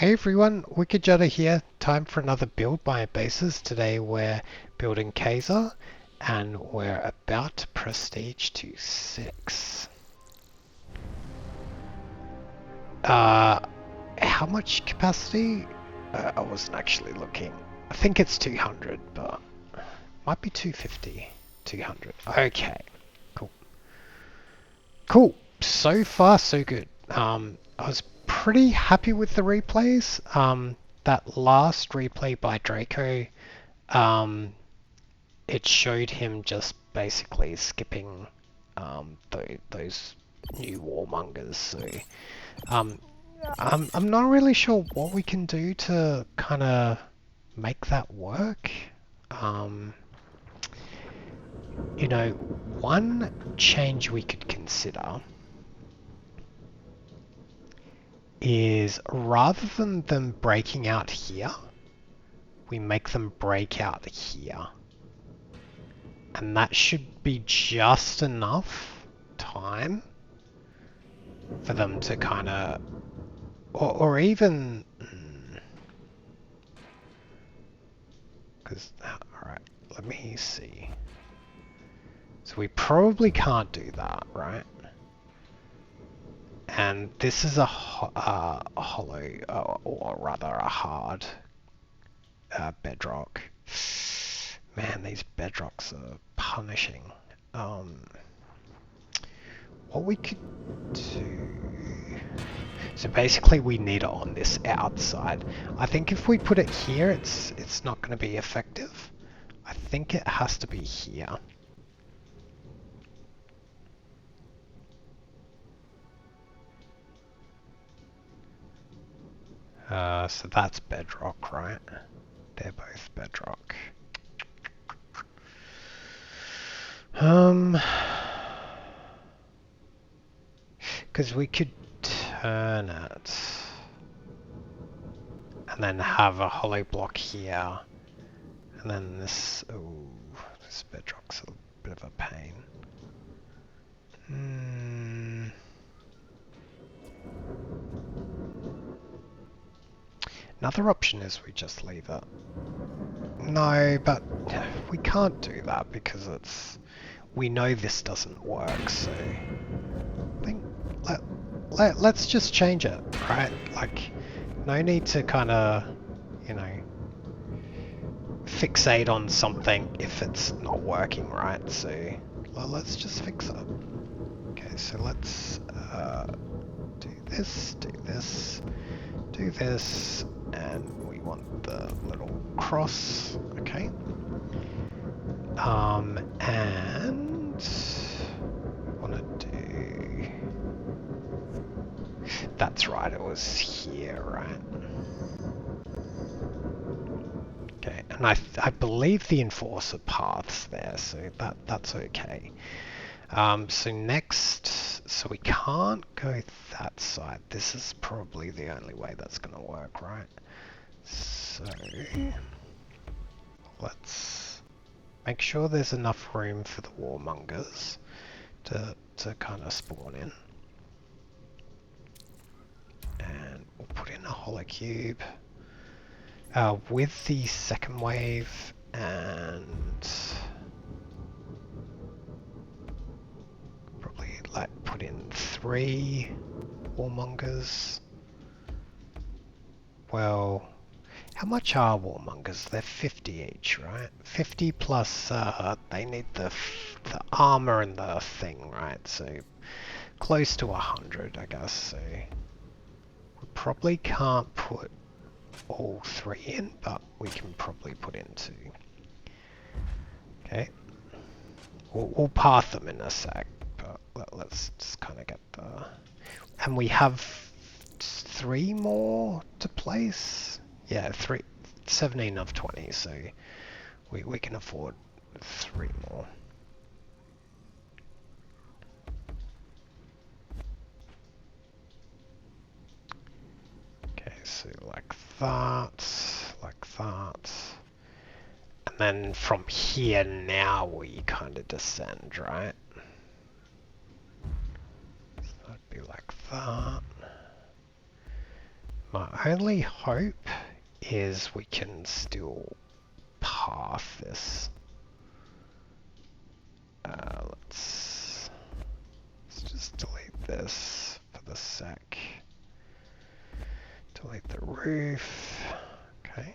Hey everyone, Wicked Jutto here. Time for another build by bases. Today we're building Kaiser and we're about to prestige to 6. How much capacity? I wasn't actually looking. I think it's 200, but might be 250. 200. Okay, cool. Cool. So far so good. I was pretty happy with the replays. That last replay by Draco, it showed him just basically skipping those new warmongers. So I'm not really sure what we can do to kind of make that work. You know, one change we could consider is rather than them breaking out here, we make them break out here. And that should be just enough time for them to kind of, or even, because, alright, let me see. So we probably can't do that, right? And this is a hollow, or rather a hard bedrock. Man, these bedrocks are punishing. What we could do... So basically we need it on this outside. I think if we put it here, it's not going to be effective. I think it has to be here. So that's bedrock, right? They're both bedrock. Because we could turn it and then have a hollow block here, and then this. Oh, this bedrock's a bit of a pain. Another option is we just leave it. No, but we can't do that because we know this doesn't work, so I think let's just change it, right? Like, no need to kind of, you know, fixate on something if it's not working, right? So let's just fix it. Okay, so let's do this, do this, do this, and we want the little cross, okay? And want to do... That's right, it was here, right? Okay, and I believe the enforcer path's there, so that's okay. So next, so we can't go that side. This is probably the only way that's going to work, right? So let's make sure there's enough room for the warmongers to kind of spawn in. And we'll put in a hollow cube with the second wave, and probably like put in 3 warmongers. Well, how much are warmongers? They're 50 each, right? 50 plus they need the armor and the thing, right? So close to 100, I guess. So we probably can't put all 3 in, but we can probably put in 2. Okay, we'll path them in a sec, but let's just kind of get the... And we have 3 more to place. Yeah, 17 of 20, so we can afford 3 more. Okay, so like that. And then from here now we kind of descend, right? So that'd be like that. My only hope is we can still path this. Let's just delete this for the sec. Delete the roof. Okay.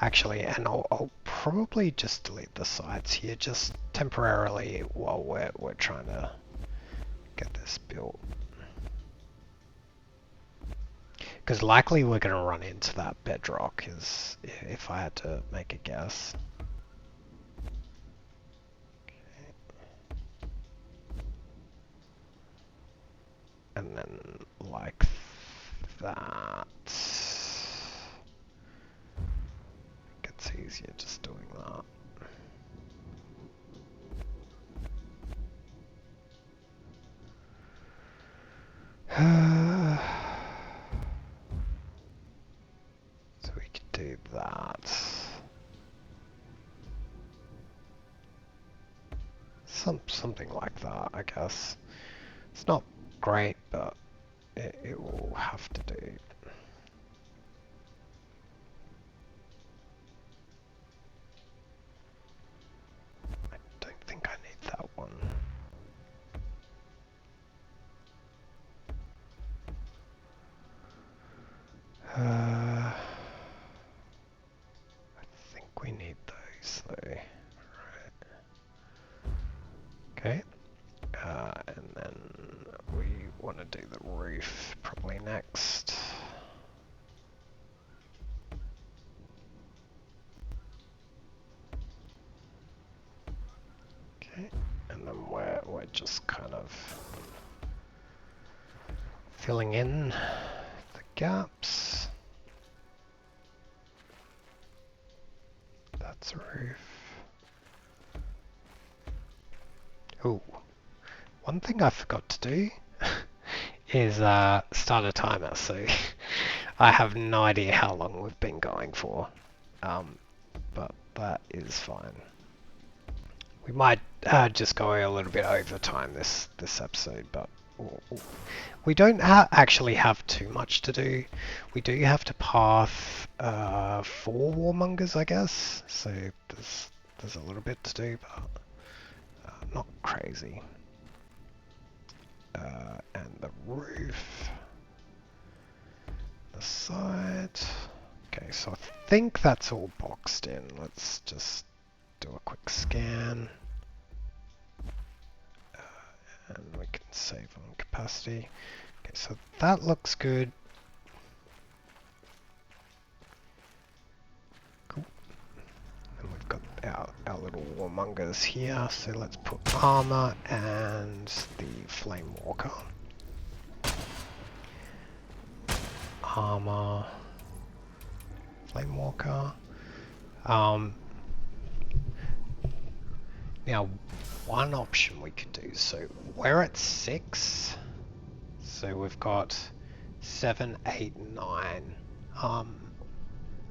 Actually, and I'll probably just delete the sides here just temporarily while we're trying to get this built. Because likely we're going to run into that bedrock, is if I had to make a guess. Okay. And then like that. It's easier just doing that. So we could do that. Something like that, I guess. It's not great, but it will have to do. I don't think I need that one. I think we need those though. Right. Okay. And then we want to do the roof probably next. Okay. And then we're just kind of filling in the gaps. That's a roof. Oh, one thing I forgot to do is start a timer, so I have no idea how long we've been going for, but that is fine. We might just go a little bit over time this episode, but we don't actually have too much to do. We do have to path 4 warmongers, I guess, so there's a little bit to do, but not crazy. And the roof, the side. Okay, so I think that's all boxed in. Let's just do a quick scan. And we can save on capacity. Okay, so that looks good. Cool. And we've got our little warmongers here, so let's put armor and the flame walker. Armor, flame walker. Now, one option we could do, so we're at 6, so we've got 7, 8, 9.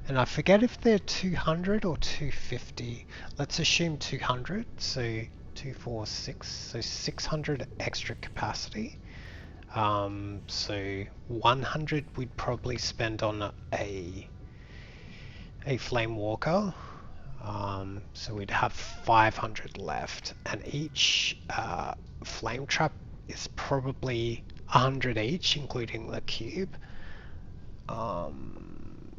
And I forget if they're 200 or 250. Let's assume 200, so 2, 4, 6, so 600 extra capacity. So 100 we'd probably spend on a flame walker. So we'd have 500 left, and each flame trap is probably 100 each, including the cube.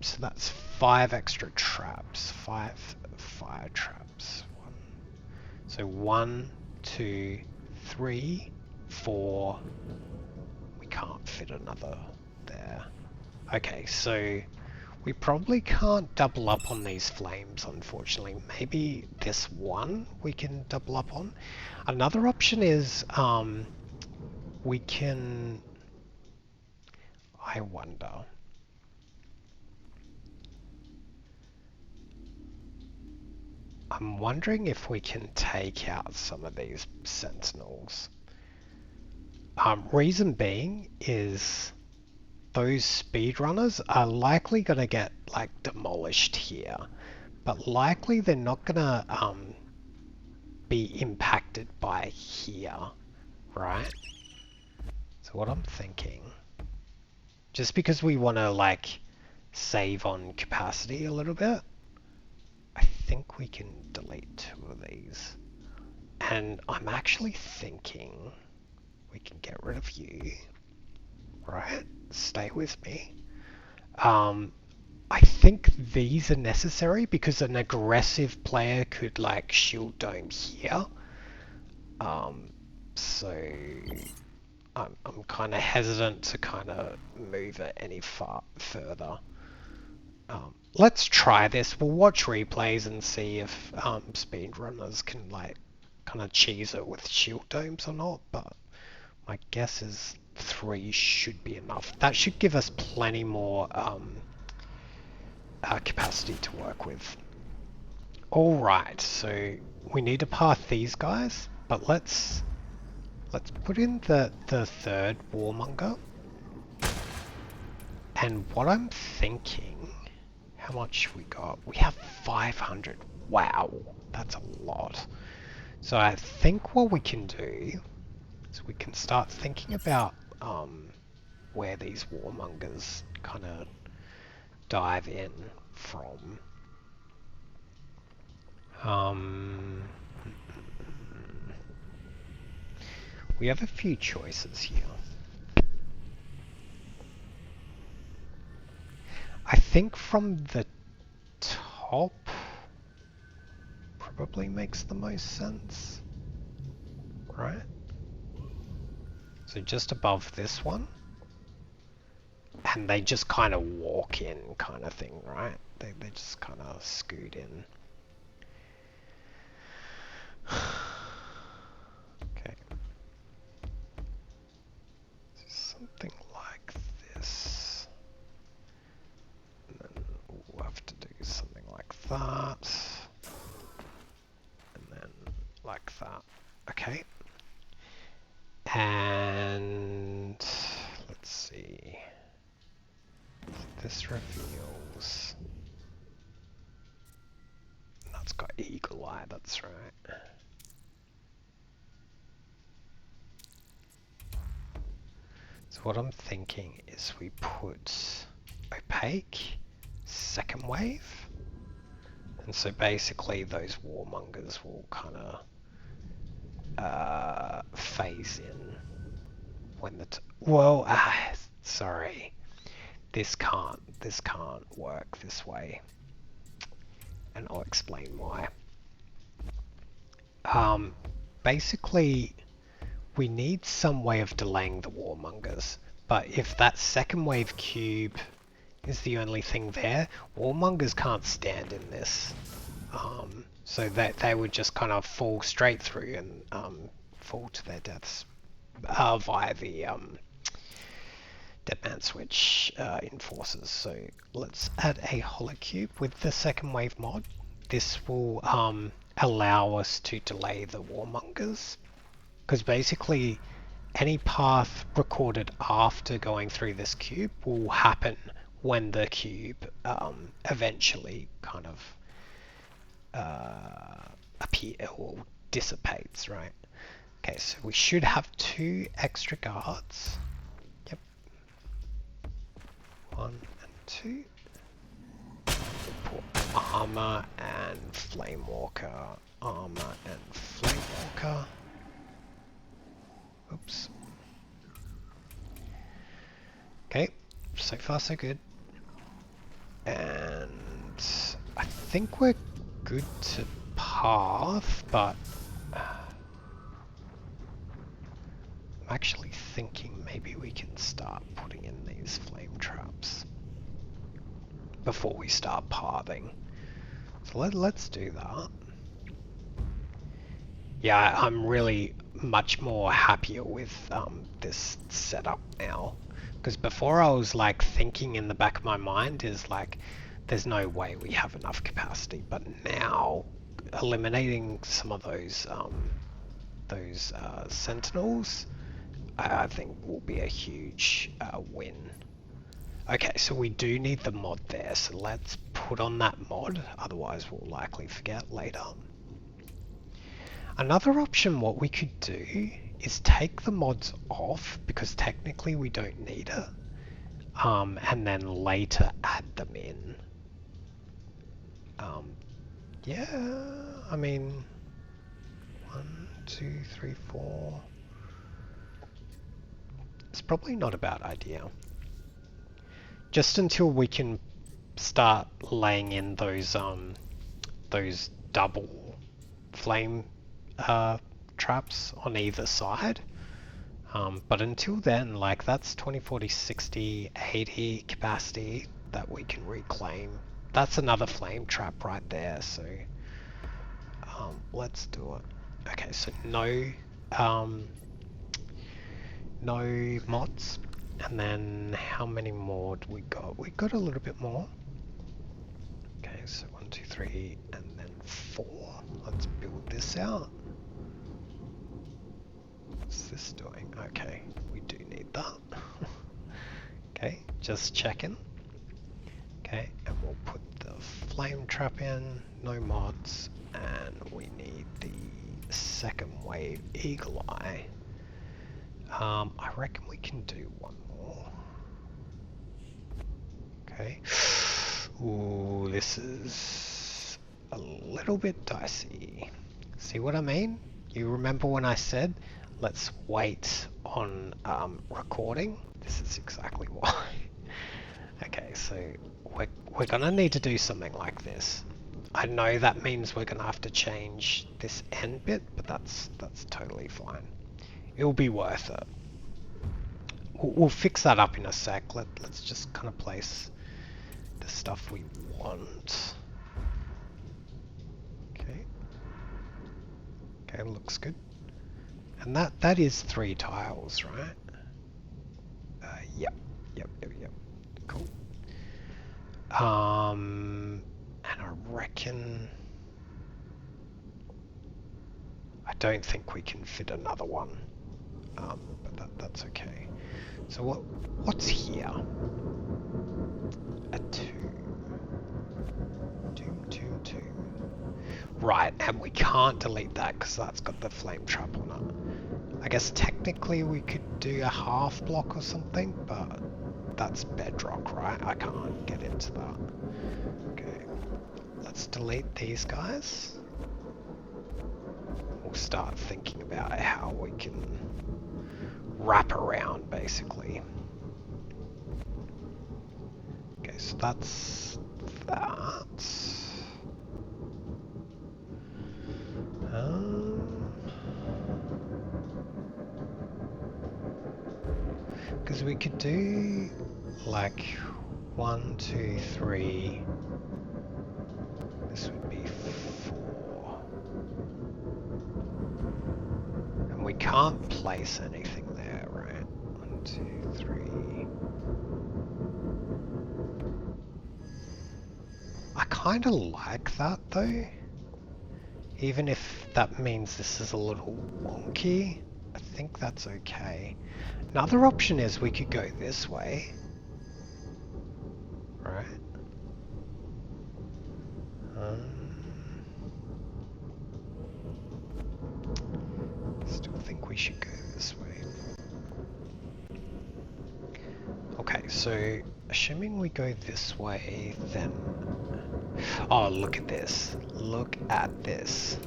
So that's 5 extra traps, 5 fire traps. So 1, 2, 3, 4. We can't fit another there. Okay, so we probably can't double up on these flames, unfortunately. Maybe this one we can double up on. Another option is we can... I wonder... I'm wondering if we can take out some of these sentinels. Reason being is those speedrunners are likely going to get like demolished here, but likely they're not going to be impacted by here, right? So So what I'm thinking, just because we want to like save on capacity a little bit, I think we can delete 2 of these. And I'm actually thinking we can get rid of you. Right? Stay with me. I think these are necessary because an aggressive player could like shield dome here. So I'm kind of hesitant to kind of move it any further. Let's try this. We'll watch replays and see if speedrunners can like kind of cheese it with shield domes or not. But my guess is 3 should be enough. That should give us plenty more capacity to work with. Alright, so we need to path these guys, but let's put in the third warmonger. And what I'm thinking, how much we got? We have 500. Wow, that's a lot. So I think what we can do is we can start thinking about where these warmongers kind of dive in from. We have a few choices here. I think from the top probably makes the most sense, right? So just above this one, and they just kind of walk in kind of thing, right? They just kind of scoot in. Okay. Something like this. And then we'll have to do something like that. And then like that. Okay. And let's see. This reveals. That's got eagle eye, that's right. So what I'm thinking is we put opaque, second wave, and so basically those warmongers will kind of phase in when the sorry, this can't work this way, and I'll explain why. Basically we need some way of delaying the warmongers, but if that second wave cube is the only thing there, warmongers can't stand in this. So that they would just kind of fall straight through and fall to their deaths via the dead man switch enforcers. So let's add a hollow cube with the second wave mod. This will allow us to delay the warmongers, because basically any path recorded after going through this cube will happen when the cube eventually kind of or dissipates, right? Okay, so we should have 2 extra guards. Yep. 1 and 2. Put armor and flamewalker. Armor and flamewalker. Oops. Okay, so far so good. And I think we're good to path, but I'm actually thinking maybe we can start putting in these flame traps before we start pathing. So let's do that. Yeah, I'm really much more happier with this setup now, because before I was like thinking in the back of my mind is like there's no way we have enough capacity, but now eliminating some of those sentinels I think will be a huge win. Okay, so we do need the mod there, so let's put on that mod, otherwise we'll likely forget later. Another option what we could do is take the mods off, because technically we don't need it, and then later add them in. Yeah, I mean, 1, 2, 3, 4. It's probably not a bad idea. Just until we can start laying in those double flame traps on either side. But until then, like, that's 20, 40, 60, 80 capacity that we can reclaim. That's another flame trap right there, so let's do it. Okay, so no mods. And then how many more do we got? We got a little bit more. Okay, so 1, 2, 3, and then 4. Let's build this out. What's this doing? Okay, we do need that. Okay, just checking. Okay, and we'll put the flame trap in, no mods, and we need the second wave eagle eye. I reckon we can do one more. Okay. Ooh, this is a little bit dicey. See what I mean? You remember when I said, let's wait on recording? This is exactly why. Okay, so we're gonna need to do something like this. I know that means we're gonna have to change this end bit, but that's totally fine. It'll be worth it. We'll fix that up in a sec. Let's just kind of place the stuff we want. Okay. Okay, looks good. And that is 3 tiles, right? Yep. Cool. And I reckon I don't think we can fit another one. But that's okay. So what's here? A tomb. Right, and we can't delete that because that's got the flame trap on it. I guess technically we could do a half block or something, but that's bedrock, right? I can't get into that. Okay, let's delete these guys. We'll start thinking about how we can wrap around, basically. Okay, so that's that. Because we could do like 1, 2, 3. This would be 4. And we can't place anything there, right? 1, 2, 3. I kind of like that though. Even if that means this is a little wonky, I think that's okay. Another option is we could go this way. Right? Still think we should go this way. Okay, so assuming we go this way, then... Oh, look at this. Look at this.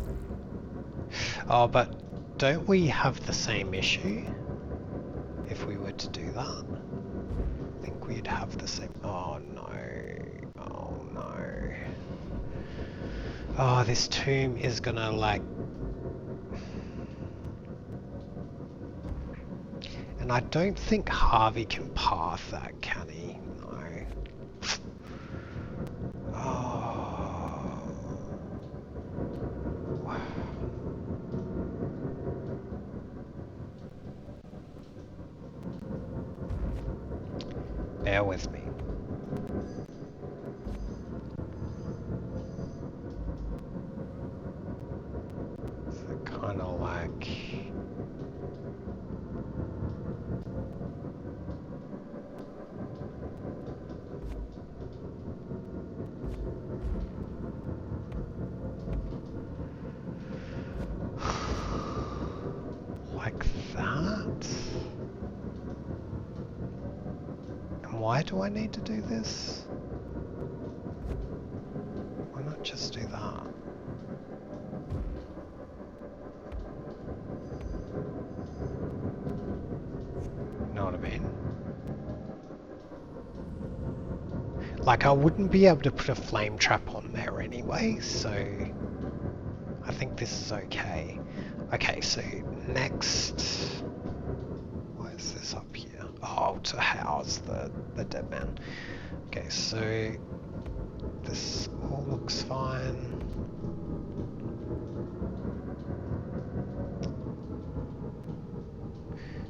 Oh, but don't we have the same issue? If we were to do that? I think we'd have the same... Oh, no. Oh, no. Oh, this tomb is gonna, like... And I don't think Harvey can path that, can he? No. Oh. Bear with me. So kind of like... like And why do I need to do this? Why not just do that? Know what I mean? Like, I wouldn't be able to put a flame trap on there anyway, so I think this is okay. Okay, so next, what is this up here? Oh, to house the dead man. Okay, so this all looks fine.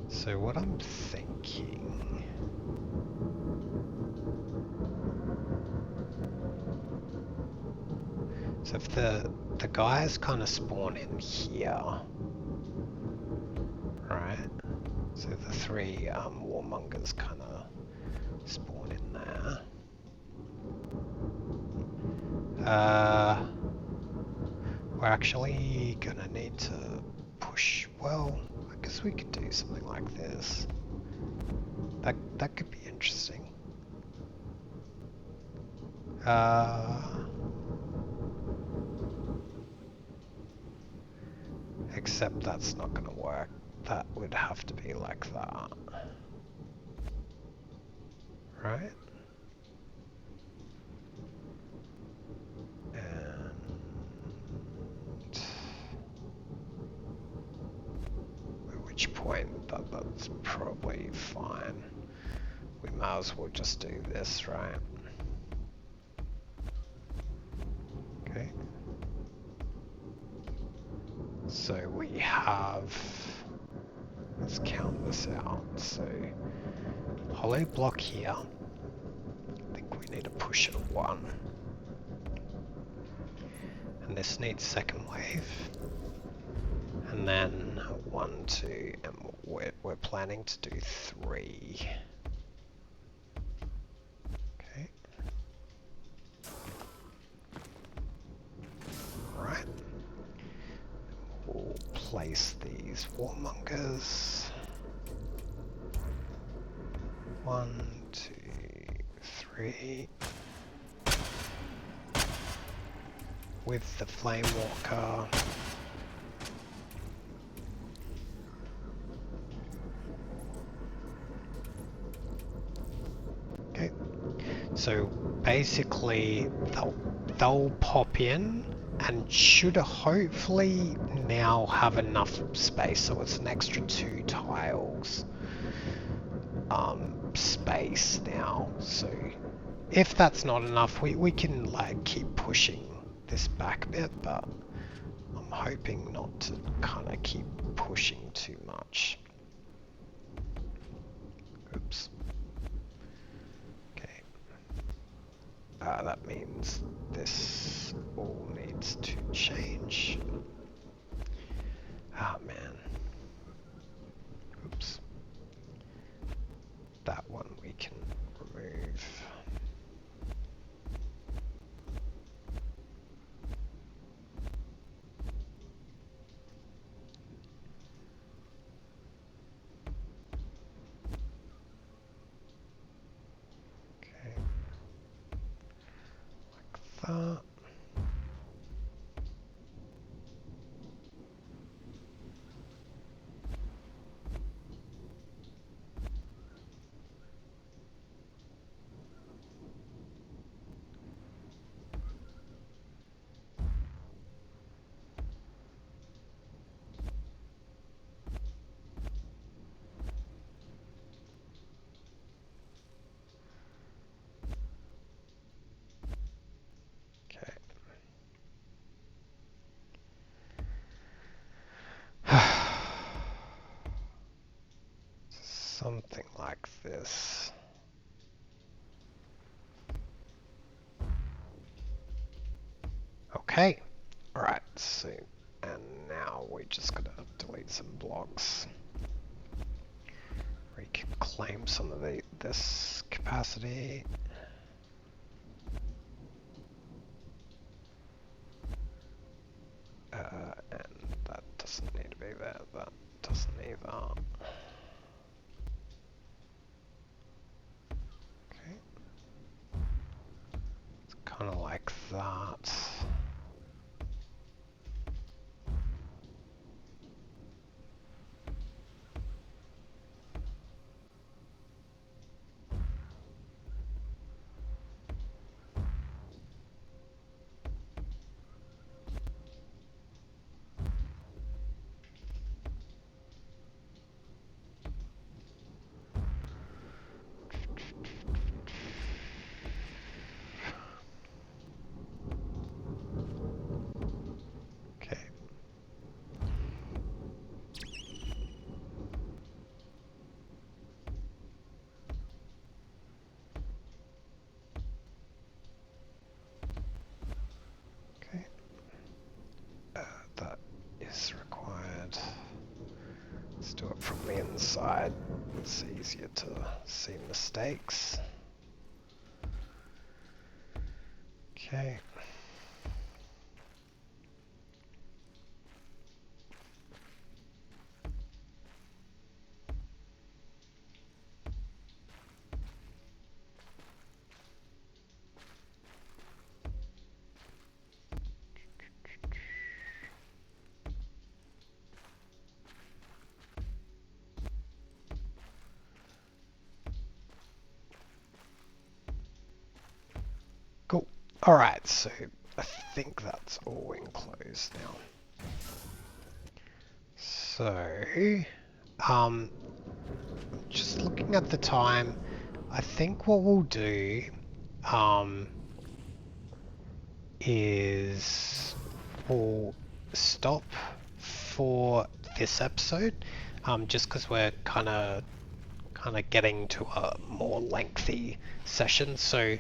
So what I'm thinking, so if the guys kind of spawn in here, right? So the three warmongers kind of spawn in there. We're actually gonna need to push. Well, I guess we could do something like this. That could be interesting. Except that's not gonna work. That would have to be like that. Right? And at which point that's probably fine. We might as well just do this, right? Okay. So we have, let's count this out. So hollow block here. I think we need to push it 1. And this needs second wave. And then 1, 2, and we're planning to do 3. Okay. Right. We'll place these warmongers. 1, 2, 3. With the flame walker. Okay. So basically they'll pop in and should hopefully now have enough space, so it's an extra 2 tiles space now. So if that's not enough, we can like keep pushing this back a bit, but I'm hoping not to kind of keep pushing too much. Oops. Okay. That means this all needs to change. Ah, man. Oops. That one we can remove. Okay. Like that. Something like this. Okay. Alright, so, and now we just gotta delete some blocks. We can claim some of this capacity. And that doesn't need to be there, that doesn't either. is required. Let's do it from the inside. It's easier to see mistakes. Okay. Cool. Alright, so I think that's all enclosed now. So, just looking at the time, I think what we'll do, is we'll stop for this episode, just because we're kind of getting to a more lengthy session. So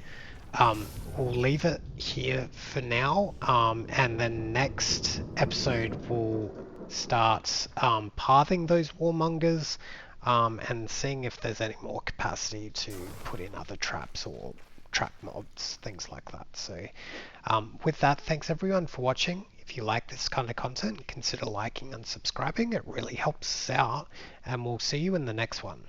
we'll leave it here for now, and then next episode we'll start pathing those warmongers, and seeing if there's any more capacity to put in other traps or trap mobs, things like that. So with that, thanks everyone for watching. If you like this kind of content, consider liking and subscribing. It really helps us out, and we'll see you in the next one.